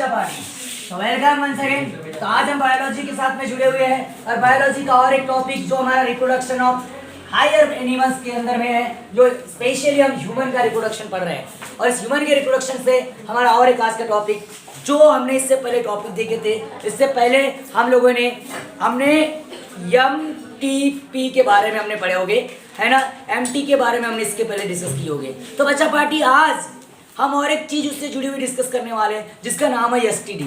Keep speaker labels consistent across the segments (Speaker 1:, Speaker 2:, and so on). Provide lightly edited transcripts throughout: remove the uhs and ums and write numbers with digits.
Speaker 1: बच्चा पार्टी, तो welcome once again. तो आज हम बायोलॉजी के साथ में जुड़े हुए हैं और बायोलॉजी का और एक टॉपिक जो हमारा रिप्रोडक्शन ऑफ हायर एनिमल्स के अंदर में है, जो स्पेशली हम ह्यूमन का रिप्रोडक्शन पढ़ रहे हैं। और इस ह्यूमन के रिप्रोडक्शन से हमारा और एक आज का टॉपिक जो हमने इससे पहले टॉपिक देखे थे, इससे पहले हम लोगों ने हमने MTP के बारे में हमने पढ़े होंगे, है ना। MT के बारे में हमने इसके पहले डिस्कस किए होंगे। तो बच्चा पार्टी आज हम और एक चीज उससे जुड़ी हुई डिस्कस करने वाले हैं जिसका नाम है STD।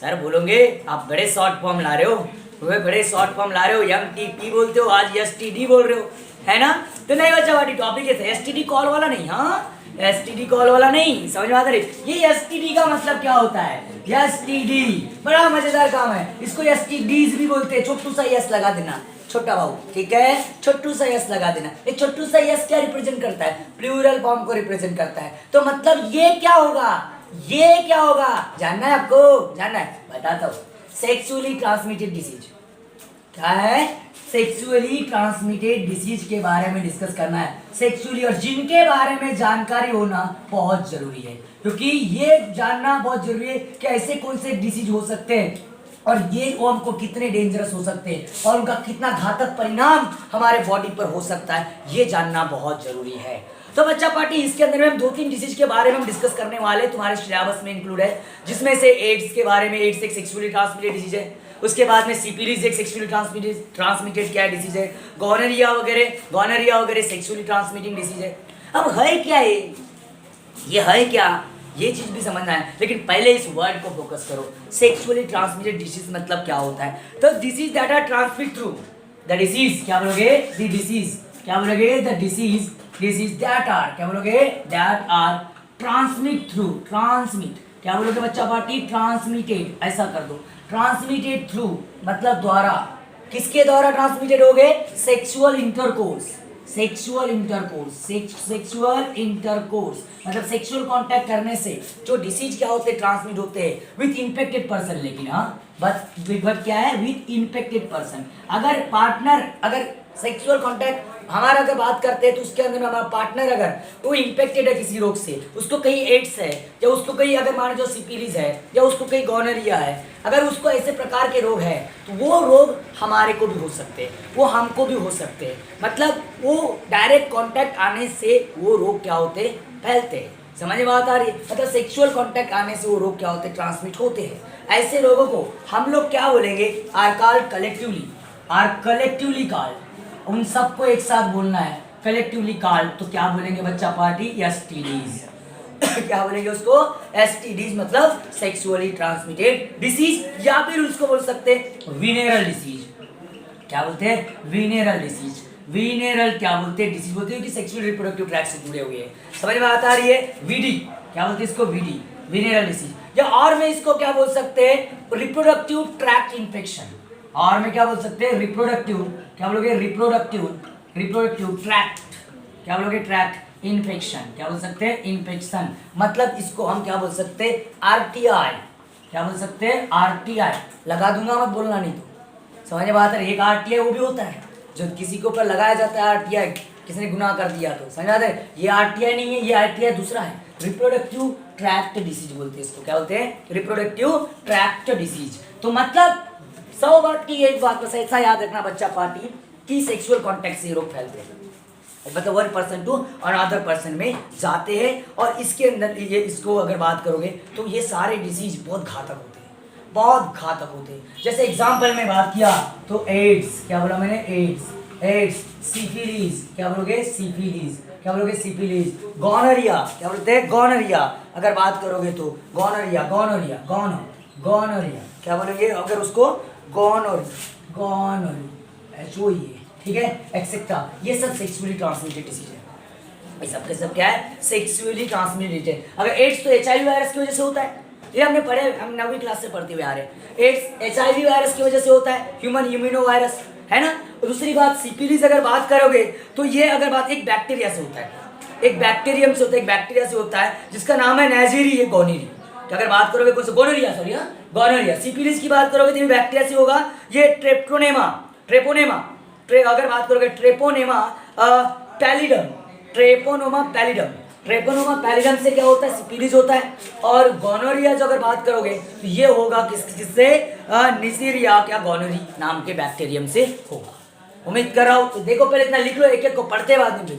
Speaker 1: सर बोलोगे आप बड़े शॉर्ट फॉर्म ला रहे हो, तुम्हें बड़े शॉर्ट फॉर्म ला रहे हो, MTP बोलते हो, आज STD बोल रहे हो, है ना। तो नहीं बच्चा पार्टी, टॉपिक है STD कॉल वाला नहीं, हाँ STD कॉल वाला नहीं, समझ में आता है। ये STD का मतलब क्या होता है? STD बड़ा मजेदार काम है, इसको STDs भी बोलते हैं। छोटू सा S लगा देना छोटा बाबू, ठीक है, छोटू सा S लगा देना। ये छोटू सा S क्या रिप्रेजेंट करता है? प्लूरल फॉर्म को रिप्रेजेंट करता है। तो मतलब ये क्या होगा, ये क्या होगा, जानना है आपको, जानना है, बताता हूँ। सेक्सुअली ट्रांसमिटेड डिसीज क्या है? सेक्सुअली ट्रांसमिटेड डिसीज के बारे में डिस्कस करना है, सेक्सुअली, और जिनके बारे में जानकारी होना बहुत जरूरी है, क्योंकि ये जानना बहुत जरूरी है कि ऐसे कौन से डिसीज हो सकते हैं और ये हमको कितने डेंजरस हो सकते हैं और उनका कितना घातक परिणाम हमारे बॉडी पर हो सकता है, ये जानना बहुत जरूरी है। तो बच्चा पार्टी इसके अंदर में हम 2-3 डिसीज के बारे में हम डिस्कस करने वाले, तुम्हारे सिलेबस में इंक्लूड है, जिसमें से एड्स के बारे में, एड्स एक सेक्सुअली ट्रांसमिटेड डिसीज है। उसके बाद में सिफिलिस एक सेक्सुअली ट्रांसमिटेड क्या डिसीज है। गोनोरिया वगैरह सेक्सुअली ट्रांसमिटिंग डिसीज है। अब है क्या ये है क्या, ये चीज भी समझना है, लेकिन पहले इस वर्ड को फोकस करो। सेक्सुअली ट्रांसमिटेड डिसीज मतलब क्या होता है? तो disease that are transmit through the disease, क्या बोलोगे? द डिसीज, क्या बोलोगे? द डिसीज दैट आर, क्या बोलोगे? That are transmit through, transmit, क्या बोलोगे बच्चा पार्टी? ट्रांसमिटेड, ऐसा कर दो, ट्रांसमिटेड थ्रू मतलब द्वारा, किसके द्वारा ट्रांसमिटेड हो गए? सेक्सुअल इंटरकोर्स, सेक्सुअल इंटरकोर्स मतलब सेक्सुअल कांटेक्ट करने से जो डिसीज क्या होते हैं? ट्रांसमिट होते हैं विथ इन्फेक्टेड पर्सन। लेकिन हाँ बट क्या है? With infected person. अगर पार्टनर, अगर सेक्सुअल कांटेक्ट हमारा अगर बात करते हैं तो उसके अंदर में हमारा पार्टनर अगर वो इन्फेक्टेड है किसी रोग से, उसको कहीं एड्स है या उसको कहीं अगर मान लो सिफिलिस है या उसको कहीं गोनोरिया है, अगर उसको ऐसे प्रकार के रोग है तो वो रोग हमारे को भी हो सकते हैं, वो हमको भी हो सकते हैं। मतलब वो डायरेक्ट कांटेक्ट आने से वो रोग क्या होते? फैलते हैं। समझ में बात आ रही है? मतलब सेक्सुअल कांटेक्ट आने से वो रोग क्या होते? ट्रांसमिट होते हैं। ऐसे रोगों को हम लोग क्या बोलेंगे? Are called collectively called. उन सबको एक साथ बोलना है, कलेक्टिवली कॉल्ड। तो क्या बोलेंगे बच्चा पार्टी? STDs क्या बोलेंगे उसको? STDs मतलब सेक्सुअली ट्रांसमिटेड डिसीज, या फिर उसको बोल सकते हैं विनेरल डिसीज। क्या बोलते हैं? विनेरल डिसीज। विनेरल क्या बोलते हैं? डिसीज बोलते हैं कि सेक्सुअल रिप्रोडक्टिव ट्रैक्ट से जुड़े हुए हैं। समझ में आता रही है? VD, क्या बोलते हैं इसको? VD, venereal disease. या और में इसको क्या बोल सकते हैं? Reproductive tract infection. और में क्या बोल सकते हैं? रिप्रोडक्टिव, क्या बोलोगे? रिप्रोडक्टिव ट्रैक्ट, क्या बोलोगे? ट्रैक्ट इन्फेक्शन, क्या बोल सकते हैं? इन्फेक्शन। मतलब इसको हम क्या बोल सकते हैं? RTI, क्या बोल सकते हैं? RTI लगा दूंगा, मत बोलना नहीं तो। समझ में आता है? एक RTI वो भी होता है जो किसी के ऊपर लगाया जाता है। RTI किसी ने गुनाह कर दिया तो, समझ आता है? ये RTI नहीं है, ये RTI दूसरा है, रिप्रोडक्टिव ट्रैक्ट डिसीज बोलते हैं इसको। क्या बोलते हैं? Reproductive tract disease. तो मतलब 100 बात की एक बात बस ऐसा याद रखना बच्चा पार्टी कि सेक्सुअल कांटेक्ट से रोग फैलते हैं, मतलब one person to another person में जाते हैं। और इसके अंदर ये इसको अगर बात करोगे तो ये सारे डिसीज बहुत घातक होते हैं, बहुत घातक होते हैं। जैसे एग्जांपल में बात किया तो एड्स, क्या बोला मैंने? एड्स, सिफिलिस, क्या बोलोगे? सिफिलिस, क्या बोलोगे? सिफिलिस। गोनोरिया, क्या बोलते हैं? गोनोरिया अगर बात करोगे तो गोनोरिया, क्या बोलोगे अगर उसको? गोनोरिया, ठीक है, एक्सेट्रा। ये सब सेक्सुअली ट्रांसमिटेड डिसीज है। ये सब के सब क्या है? Sexually transmitted. अगर एड्स तो HIV वायरस की वजह से होता है, ये हमने पढ़े, हम 9वीं क्लास से पढ़ते हुए आ रहे हैं। एड्स HIV वायरस की वजह से होता है, ह्यूमन इम्यूनो वायरस, है ना। और दूसरी बात सिफिलिस अगर बात करोगे तो ये अगर बात एक बैक्टीरिया से होता है, एक बैक्टीरियम से होता है, एक बैक्टीरिया से होता है जिसका नाम है नेज़ेरिया गोनोरी। तो अगर बात करोगे कौन सा? गोनोरिया। सिफिलिस की बात करोगे तो ये बैक्टीरिया से होगा, ये ट्रेपोनेमा, अगर बात करोगे ट्रेपोनेमा पैलिडम, ट्रेकोनोमा पैलिडम से क्या होता है, सिफिलिस होता है। और गोनोरिया जो अगर बात करोगे तो ये होगा किससे, निसीरिया क्या गोनोरी नाम के बैक्टीरियम से होगा। उम्मीद कर रहा हूं। तो देखो पहले इतना लिख लो, एक एक को पढ़ते बाद में।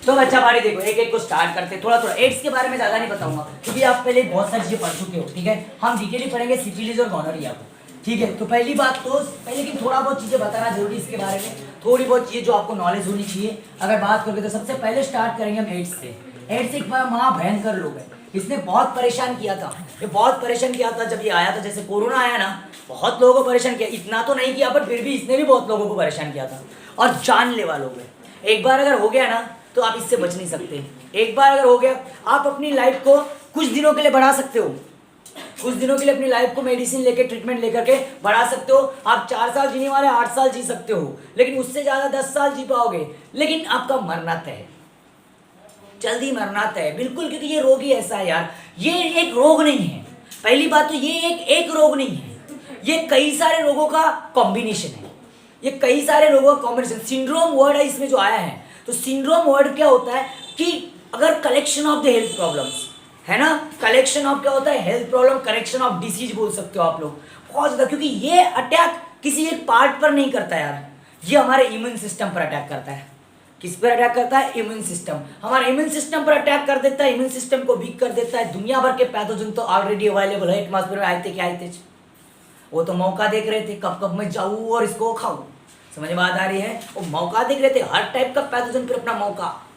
Speaker 1: तो बच्चा बारी देखो, एक एक को स्टार्ट करते, थोड़ा थोड़ा एड्स के बारे में ज्यादा नहीं बताऊंगा क्योंकि आप पहले बहुत सारी चीजें पढ़ चुके हो, ठीक है। हम डिटेली पढ़ेंगे सिफिलिस और गोनोरिया को, ठीक है। तो पहली बात तो पहले की थोड़ा बहुत चीजें बताना जरूरी इसके बारे में, थोड़ी बहुत चीजें जो आपको नॉलेज होनी चाहिए। अगर बात करोगे तो सबसे पहले स्टार्ट करेंगे हम एड्स से। एड्स एक महा भयंकर रोग है, इसने बहुत परेशान किया था, ये बहुत परेशान किया था जब ये आया था। जैसे कोरोना आया ना, बहुत लोगों को परेशान किया, इतना तो नहीं किया पर फिर भी इसने भी बहुत लोगों को परेशान किया था। और जानलेवा लोग है, एक बार अगर हो गया ना तो आप इससे बच नहीं सकते। एक बार अगर हो गया, आप अपनी लाइफ को कुछ दिनों के लिए बढ़ा सकते हो, कुछ दिनों के लिए अपनी लाइफ को मेडिसिन लेके ट्रीटमेंट लेकर के बढ़ा सकते हो। आप 4 साल जीने वाले 8 साल जी सकते हो, लेकिन उससे ज्यादा 10 साल जी पाओगे, लेकिन आपका मरना तय है, जल्दी मरना तय है बिल्कुल। क्योंकि ये रोग ही ऐसा है यार, ये एक रोग नहीं है। पहली बात तो ये एक रोग नहीं है, ये कई सारे रोगों का कॉम्बिनेशन है, ये कई सारे रोगों का कॉम्बिनेशन। सिंड्रोम वर्ड है इसमें जो आया है, तो सिंड्रोम वर्ड क्या होता है कि अगर collection of the health problems है ना, कलेक्शन ऑफ क्या होता है, health problem, collection of disease बोल सकते हो आप लोग बहुत ज्यादा। क्योंकि ये अटैक किसी एक पार्ट पर नहीं करता यार, ये हमारे इम्यून सिस्टम पर अटैक करता है। किस पर अटैक करता है, इम्यून सिस्टम। हमारे इम्यून सिस्टम पर अटैक कर देता है, इम्यून सिस्टम को वीक कर देता है। दुनिया भर के पैथोजन तो ऑलरेडी अवेलेबल है एटमॉस्फेयर में, आए थे क्या आए थे, वो तो मौका देख रहे थे कब कब मैं जाऊँ और इसको खाऊं। समझ में बात आ रही है, वो मौका देख रहे थे, हर टाइप का पैथोजन फिर अपना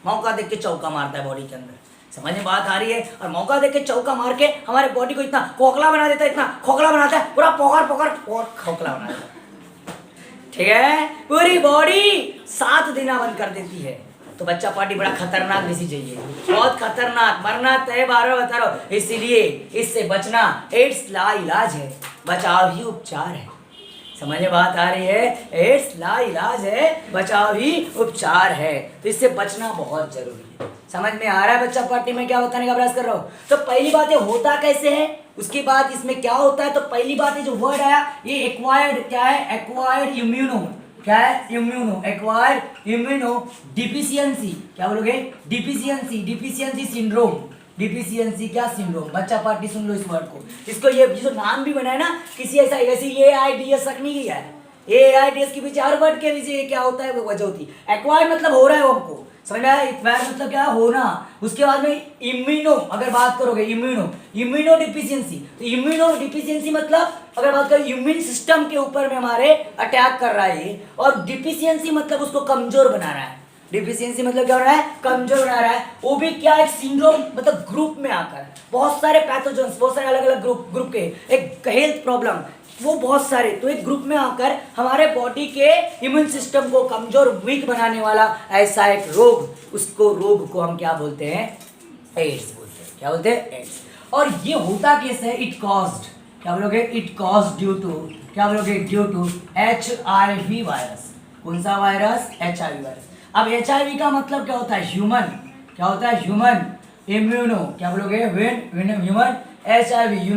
Speaker 1: मौका देख के चौका मारता है बॉडी के अंदर। समझ में बात आ रही है, और मौका देख के चौका मार के हमारे बॉडी को इतना खोखला बना देता है, इतना खोखला बनाता है, पूरा पोखर और खोखला बना देता है, ठीक है। पूरी बॉडी 7 दिन बंद कर देती है। तो बच्चा पार्टी बड़ा खतरनाक डिसीज है ये, बहुत खतरनाक, मरना तय 12 बता रहा हूं। इसीलिए इससे बचना, एड्स ला इलाज है, बचाव ही उपचार है। समझ में बात आ रही है, एड्स ला इलाज है, बचाव ही उपचार है। तो इससे बचना बहुत जरूरी है। समझ में आ रहा है बच्चा पार्टी में क्या बताने का प्रयास कर रहा हूँ। तो पहली बात ये होता कैसे है, उसके बाद इसमें क्या होता है। तो पहली बात ये जो वर्ड आया, ये एक्वायर्ड क्या है, एक्वायर्ड इम्यूनो, क्या है, इम्यूनो, एक्वायर्ड इम्यूनो डिफिशियंसी, क्या बोलोगे, डिफिशियंसी सिंड्रोम, डिफिशियंसी क्या सिंड्रोम। बच्चा पार्टी सुन लो इस वर्ड को, इसको ये जो नाम भी बना है ना, किसी ऐसा AIDS तक नहीं किया है। AIDS के पीछे हर वर्ड के पीछे क्या होता है, वो वजह होती है। एक्वायर्ड मतलब हो रहा है वो हमको, समझ में आया। एक्वायर्ड मतलब क्या होना। उसके बाद में इम्यूनो, अगर बात करोगे इम्यूनो डिफिशियंसी, तो इम्यूनो डिफिशियंसी मतलब अगर बात करें इम्यून सिस्टम के ऊपर में हमारे अटैक कर रहा है। और डिफिशियंसी मतलब उसको कमजोर बना रहा है। डिफिशियंसी मतलब क्या हो रहा है, कमजोर बना रहा है। वो भी क्या, एक सिंड्रोम मतलब ग्रुप में आकर बहुत सारे पैथोजेंस, बहुत सारे अलग अलग ग्रुप के, एक हेल्थ प्रॉब्लम, वो बहुत सारे, तो एक ग्रुप में आकर हमारे बॉडी के इम्यून सिस्टम को कमजोर, वीक बनाने वाला ऐसा एक रोग, उसको रोग को हम क्या बोलते हैं, एड्स बोलते हैं। क्या बोलते हैं, एड्स। और ये होता कैसे है, इट कॉज्ड, क्या बोलोगे, इट कॉज्ड ड्यू टू, क्या बोलोगे, ड्यू टू HIV वायरस। कौन सा वायरस, HIV वायरस। अब HIV का मतलब क्या होता है, ह्यूमन, क्या होता है, ह्यूमन इम्यूनो, क्या बोलोगे, human HIV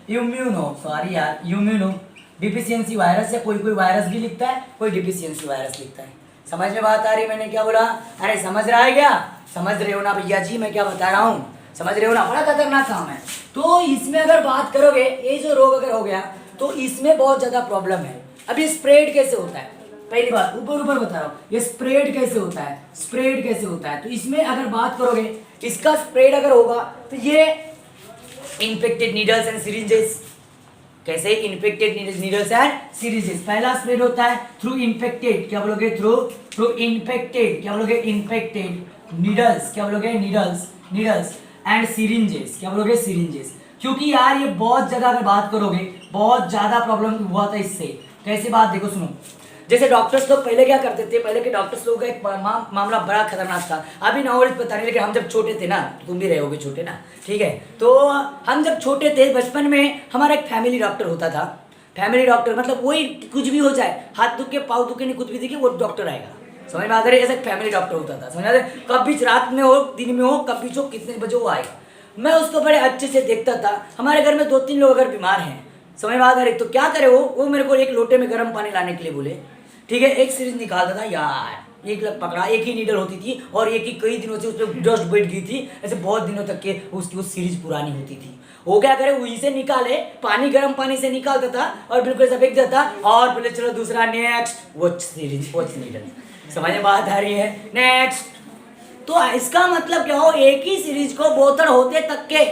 Speaker 1: immuno deficiency virus, या कोई वायरस भी लिखता है, कोई डिफिशियंसी वायरस लिखता है। समझ में बात आ रही, मैंने क्या बोला, अरे समझ रहा है क्या, समझ रहे हो ना भैया जी मैं क्या बता रहा हूँ, समझ रहे हो ना, बड़ा खतरनाक काम है। तो इसमें अगर बात करोगे, ये जो रोग अगर हो गया तो इसमें बहुत ज्यादा प्रॉब्लम है। अब ये स्प्रेड कैसे होता है, पहली बात ऊपर बता रहा हूँ, ये स्प्रेड कैसे होता है, स्प्रेड कैसे होता है। तो इसमें अगर बात करोगे, इसका स्प्रेड अगर होगा तो ये इन्फेक्टेड नीडल्स एंड सिरिंजेस, कैसे, इन्फेक्टेड नीडल्स एंड सिरिंजेस। पहला स्प्रेड होता है थ्रू इन्फेक्टेड, क्या बोलोगे, थ्रू इन्फेक्टेड, क्या बोलोगे, इन्फेक्टेड नीडल्स, क्या बोलोगे, नीडल्स एंड सिरिंजेस, क्या बोलोगे, सिरिंजेस। क्योंकि यार ये बहुत जगह अगर बात करोगे, बहुत ज्यादा प्रॉब्लम हुआ था इससे। कैसे बात देखो, सुनो, जैसे डॉक्टर्स लोग पहले क्या करते थे, पहले के डॉक्टर्स लोगों का एक मामला बड़ा खतरनाक था। अभी नॉलेज पता नहीं, लेकिन हम जब छोटे थे ना, तुम भी रहे होगे छोटे ना, ठीक है। तो हम जब छोटे थे बचपन में, हमारा एक फैमिली डॉक्टर होता था। फैमिली डॉक्टर मतलब वही, कुछ भी हो जाए, हाथ दुखे पाँव दुखे नहीं, कुछ भी दिखे वो डॉक्टर आएगा। समझ में आ रही है, ऐसा फैमिली डॉक्टर होता था। समझ आ रही है, कभी रात में हो, दिन में हो, कभी जो कितने बजे वो आएगा। मैं उसको बड़े अच्छे से देखता था। हमारे घर में 2-3 लोग अगर बीमार हैं, समझ में आ रही, तो क्या करे वो मेरे को एक लोटे में गर्म पानी लाने के लिए बोले, ठीक है, एक सीरीज निकालता था यार, एक लग पकड़ा, एक ही नीडल होती थी और एक ही कई दिनों से उस पर डस्ट बैठ गई थी, ऐसे बहुत दिनों तक के उसकी वो सीरीज पुरानी होती थी। वो क्या करे, वहीं से निकाले, पानी गर्म पानी से निकालता था और बिल्कुल ऐसा फेंक देता और बोले चलो दूसरा next watch series watch needle. समझ में बात आ रही है? नेक्स्ट। तो इसका मतलब क्या हो, एक ही सीरीज को बोतल होते तक के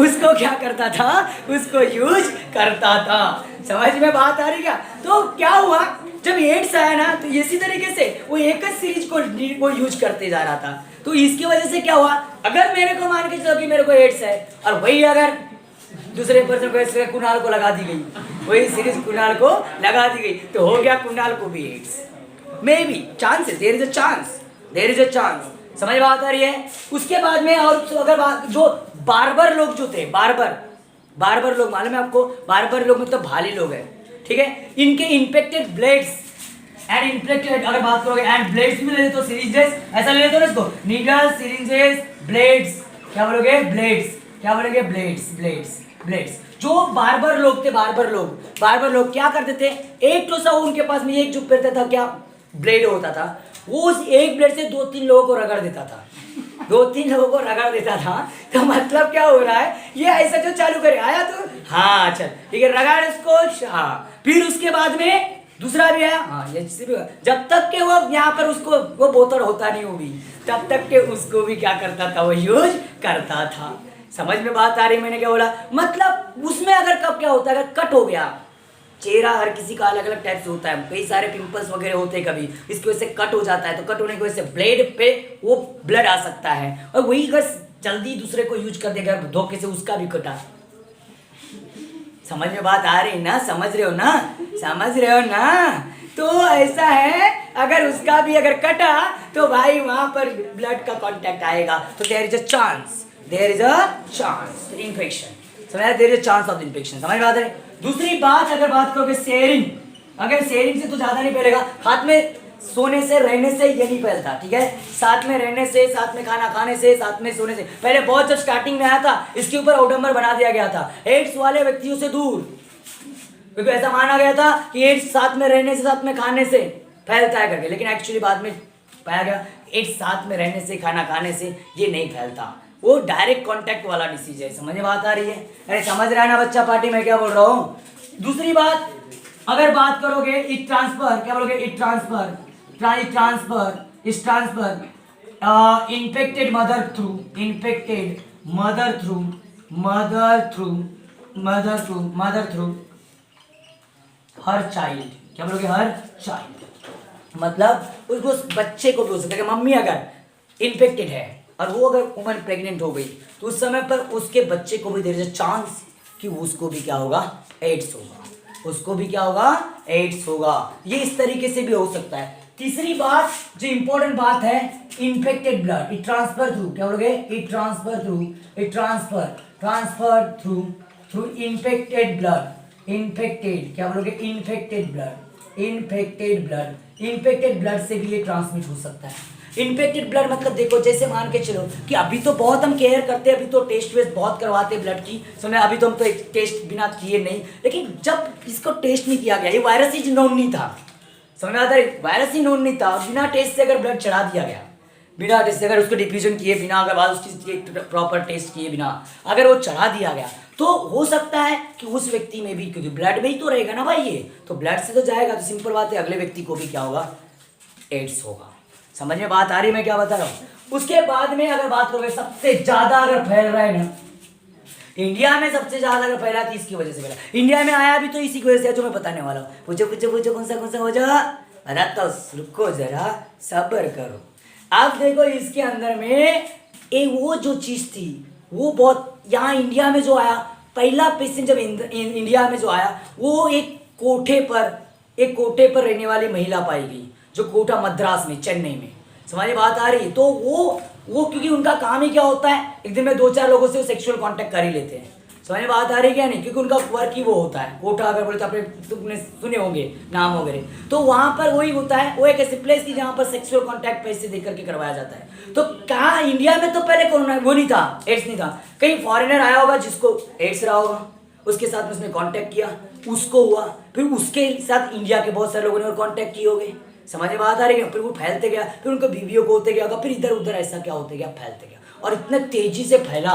Speaker 1: उसको क्या करता था, उसको यूज करता था। समझ में बात आ रही क्या? तो क्या हुआ, जब एड्स आया ना तो इसी तरीके से वो एक ही सीरीज को यूज करते जा रहा था। तो इसकी वजह से क्या हुआ, अगर मेरे को मान के चलो कि मेरे को एड्स है और वही अगर दूसरे पर्सन को, कुणाल को लगा दी गई, वही सीरीज कुणाल को लगा दी गई, तो हो गया कुणाल को भी एड्स। मे बी चांस है, there is a chance, there is a chance. समझ बात आ रही है? उसके बाद में और अगर बात, जो बार्बर लोग जो थे, बार्बर लोग मालूम है आपको, बार्बर लोग मतलब भाली लोग हैं, ठीक है, इनके इन्फेक्टेड ब्लेड्स एंड इन्फेक्टेड, अगर बात करोगे एंड ब्लेड्स में ले तो सीरीजेस, ऐसा ले लेते हो ना इसको, नीडल सीरीजेस ब्लेड्स, क्या बोलोगे, ब्लेड्स, क्या बोलोगे, ब्लेड्स, ब्लेड्स, ब्लेड्स। जो बार्बर लोग थे, बार्बर लोग क्या करते थे, एक तो सा उनके पास में एक जो करता था, क्या ब्लेड होता था, वो उस एक ब्लेड से 2-3 लोगों को रगड़ देता था, 2-3 लोगों को रगड़ देता था। तो मतलब क्या हो रहा है, ये ऐसा जो चालू करे आया तो हाँ चल ठीक है रगड़ इसको, हाँ, फिर उसके बाद में दूसरा भी आया, हाँ ये भी, जब तक के वो यहाँ पर उसको वो बोतल होता नहीं वो भी, तब तक के उसको भी क्या करता था, वो यूज करता था। समझ में बात आ रही, मैंने क्या बोला, मतलब उसमें अगर कब क्या होता है, अगर कट हो गया चेहरा, हर किसी का अलग अलग टाइप से होता है, कई सारे पिंपल्स वगैरह होते हैं कभी, इसकी वजह से कट हो जाता है, तो कट होने की वजह से ब्लेड पे वो ब्लड आ सकता है, और वही अगर जल्दी दूसरे को यूज कर देगा धोखे से, उसका भी कटा। समझ में बात आ रही ना, समझ रहे हो ना, समझ रहे हो ना? तो ऐसा है, अगर उसका भी अगर कटा तो भाई वहां पर ब्लड का कांटेक्ट आएगा, तो there is a chance, there is a chance infection. समझ, there is a chance of infection. समझ में आ रही? दूसरी बात अगर बात करोगे शेयरिंग, अगर शेयरिंग से तो ज्यादा नहीं फैलेगा, हाथ में सोने से रहने से ये नहीं फैलता, ठीक है, साथ में रहने से, साथ में खाना खाने से, साथ में सोने से। पहले बहुत जब स्टार्टिंग में आया था इसके ऊपर आउटनंबर बना दिया गया था, एड्स वाले व्यक्तियों से दूर, क्योंकि ऐसा माना गया था कि एड्स साथ में रहने से, साथ में खाने से फैलता है करके, लेकिन एक्चुअली बाद में पाया गया एड्स साथ में रहने से, खाना खाने से ये नहीं फैलता, वो डायरेक्ट कांटेक्ट वाला डिसीज है। समझ में बात आ रही है? अरे समझ रहा है ना बच्चा पार्टी, मैं क्या बोल रहा हूँ? दूसरी बात अगर बात करोगे इट ट्रांसफर, क्या बोलोगे, इट ट्रांसफर, इस transfer infected mother through, infected mother through, mother through her child, क्या बोलोगे, हर चाइल्ड, मतलब उस बच्चे को भी हो सकता है कि मम्मी अगर इन्फेक्टेड है और वो अगर वुमन प्रेग्नेंट हो गई तो उस समय पर उसके बच्चे को भी देयर इज अ चांस कि उसको भी क्या होगा, एड्स होगा, उसको भी क्या होगा, एड्स होगा। ये इस तरीके से भी हो सकता है। तीसरी बात जो इंपॉर्टेंट बात है, infected blood, it transfer through, क्या बोलोगे, it transfer through, it transfer through infected blood, infected, क्या बोलोगे, इन्फेक्टेड ब्लड से भी ये ट्रांसमिट हो सकता है। इन्फेक्टेड ब्लड मतलब देखो, जैसे मान के चलो कि अभी तो बहुत हम केयर करते हैं, अभी तो टेस्ट वेस्ट बहुत करवाते हैं ब्लड की, समय अभी तो हम तो एक टेस्ट बिना किए नहीं, लेकिन जब इसको टेस्ट नहीं किया गया, ये वायरस ही नोन नहीं था, समझ में आता है, वायरस ही नोन नहीं था, बिना टेस्ट से अगर ब्लड चढ़ा दिया गया, बिना टेस्ट से अगर उसको डिफ्यूजन किए बिना, अगर बाद उसकी प्रॉपर टेस्ट किए बिना अगर वो चढ़ा दिया गया, तो हो सकता है कि उस व्यक्ति में भी, क्योंकि ब्लड में ही तो रहेगा ना भाई, ये तो ब्लड से तो जाएगा, तो सिंपल बात है अगले व्यक्ति को भी क्या होगा, एड्स होगा। समझ में बात आ रही है मैं क्या बता रहा हूँ? उसके बाद में अगर बात करोगे सबसे ज्यादा अगर फैल रहा है ना, इंडिया में सबसे ज्यादा अगर फैला तो इसकी वजह से फैला, इंडिया में आया भी तो इसी की वजह से, जो मैं बताने वाला हूँ। पूछो कौन सा हो जा, बताता हूँ, रुको जरा सब्र करो। अब देखो इसके अंदर में वो जो चीज थी वो बहुत, यहाँ इंडिया में जो आया पहला पेशेंट, जब इंडिया में जो आया, वो एक कोठे पर रहने वाली महिला पाई गई, जो कोटा मद्रास में, चेन्नई में। समझ बात आ रही है? तो वो क्योंकि उनका काम ही क्या होता है, एक दिन में 2-4 लोगों से सेक्सुअल कांटेक्ट कर ही लेते हैं। समझ बात आ रही है क्या नहीं? क्योंकि उनका वर्क ही वो होता है। कोटा अगर बोले तो आपने तुमने सुने होंगे नाम वगैरह, तो वहां पर वही होता है, वो एक ऐसी प्लेस थी जहां पर सेक्सुअल कांटेक्ट पैसे दे करके करवाया जाता है। तो कहा इंडिया में तो पहले कोरोना वो नहीं था, एड्स नहीं था, कहीं फॉरेनर आया होगा जिसको एड्स रहा होगा, उसके साथ में उसने कांटेक्ट किया, उसको हुआ, फिर उसके साथ इंडिया के बहुत सारे लोगों ने और कांटेक्ट किए होंगे, समझ में बात आ रही है। फिर वो फैलते गया, फिर उनको बीवियों को होते गया, फिर इधर उधर ऐसा क्या होते गया, फैलते गया, और इतना तेजी से फैला,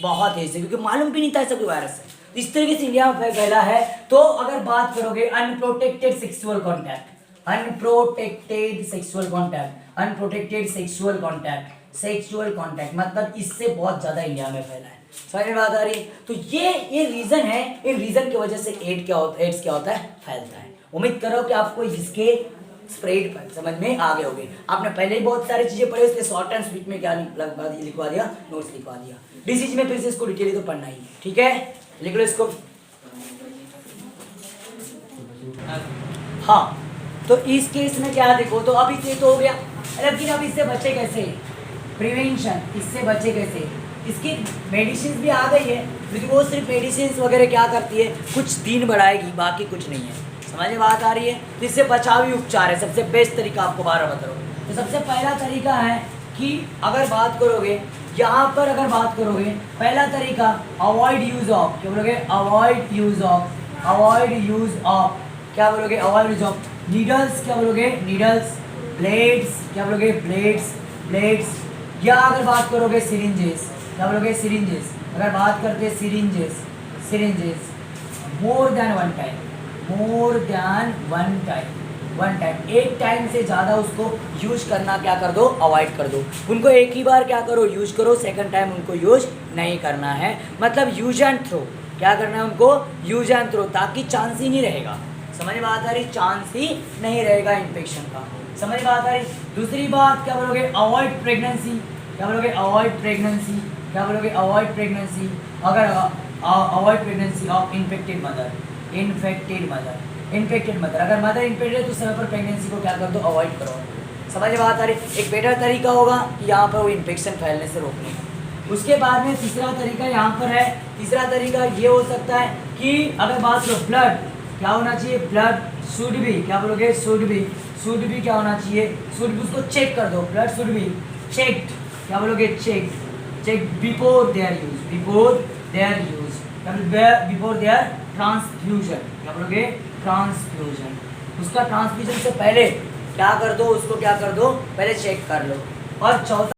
Speaker 1: बहुत तेजी से, क्योंकि मालूम भी नहीं था ऐसा कोई वायरस है। इस तरीके से इंडिया में फैला है। तो अगर बात करोगे unprotected sexual contact, unprotected sexual contact, unprotected sexual contact, sexual contact मतलब इससे बहुत ज्यादा इंडिया में फैला है, समझ में बात आ रही है। तो ये रीजन है, इन रीजन की वजह से एड्स क्या होता है, फैलता है। उम्मीद करो कि आपको इसके स्प्रेड पर समझ में आ गए होंगे। आपने पहले ही बहुत सारी चीजें पढ़ी, उसके शॉर्ट एंड स्वीट में क्या लिखवा दिया, नोट्स लिखवा दिया। डिसीज में फिर से इसको डिटेल तो पढ़ना ही है, ठीक है, लिख लो इसको। हाँ, तो इस केस में क्या देखो, तो अब इससे तो हो गया, लेकिन अब इससे बचे कैसे, प्रिवेंशन, इससे बचे कैसे, इसकी मेडिसिन भी आ गई है, लेकिन वो सिर्फ मेडिसिन वगैरह क्या करती है, कुछ दिन बढ़ाएगी, बाकी कुछ नहीं है, समझ में बात आ रही है। तो इससे बचावी उपचार है, सबसे बेस्ट तरीका आपको 12 बता रहा हूँ। तो सबसे पहला तरीका है कि अगर बात करोगे यहाँ पर, अगर बात करोगे पहला तरीका अवॉइड यूज ऑफ, क्या बोलोगे, avoid use of, avoid use of, क्या बोलोगे, अवॉइड यूज ऑफ नीडल्स, क्या बोलोगे, नीडल्स, ब्लेड्स, क्या बोलोगे, ब्लेड्स, ब्लेड्स, या अगर बात करोगे सिरिंजेस, क्या बोलोगे, सिरिंजेस, अगर बात करते हैं syringes, syringes more than one time, more than one time, one time, एक टाइम से ज़्यादा उसको यूज करना क्या कर दो, अवॉइड कर दो। उनको एक ही बार क्या करो, यूज करो, सेकंड टाइम उनको यूज नहीं करना है, मतलब यूज एंड थ्रो, क्या करना है उनको, यूज एंड थ्रो, ताकि चांस ही नहीं रहेगा, समझ में बात आ रही, चांस ही नहीं रहेगा इन्फेक्शन का, समझ में बात आ रही। दूसरी बात क्या बोलोगे, अवॉइड प्रेगनेंसी, क्या बोलोगे, अवॉइड प्रेगनेंसी, क्या बोलोगे, अवॉइड प्रेगनेंसी, अगर avoid pregnancy of infected mother, infected mother, infected mother, अगर मदर इन्फेक्टेड है तो समय पर प्रेगनेंसी को क्या कर दो, अवॉइड करो, समझ में बात आ रही। एक बेटर तरीका होगा कि यहाँ पर वो इन्फेक्शन फैलने से रोकने का। उसके बाद में तीसरा तरीका यहाँ पर है, तीसरा तरीका ये हो सकता है कि अगर बात करो ब्लड, क्या होना चाहिए, ब्लड शुड बी, क्या बोलोगे, शुड बी क्या होना चाहिए, शुड बी, उसको चेक कर दो, ब्लड शुड बी चेक्ड, क्या बोलोगे, check, check before their use, before their use, before their transfusion, क्या बोलोगे, ट्रांसफ्यूजन, उसका ट्रांसफ्यूजन से पहले क्या कर दो, उसको क्या कर दो, पहले चेक कर लो। और चौथा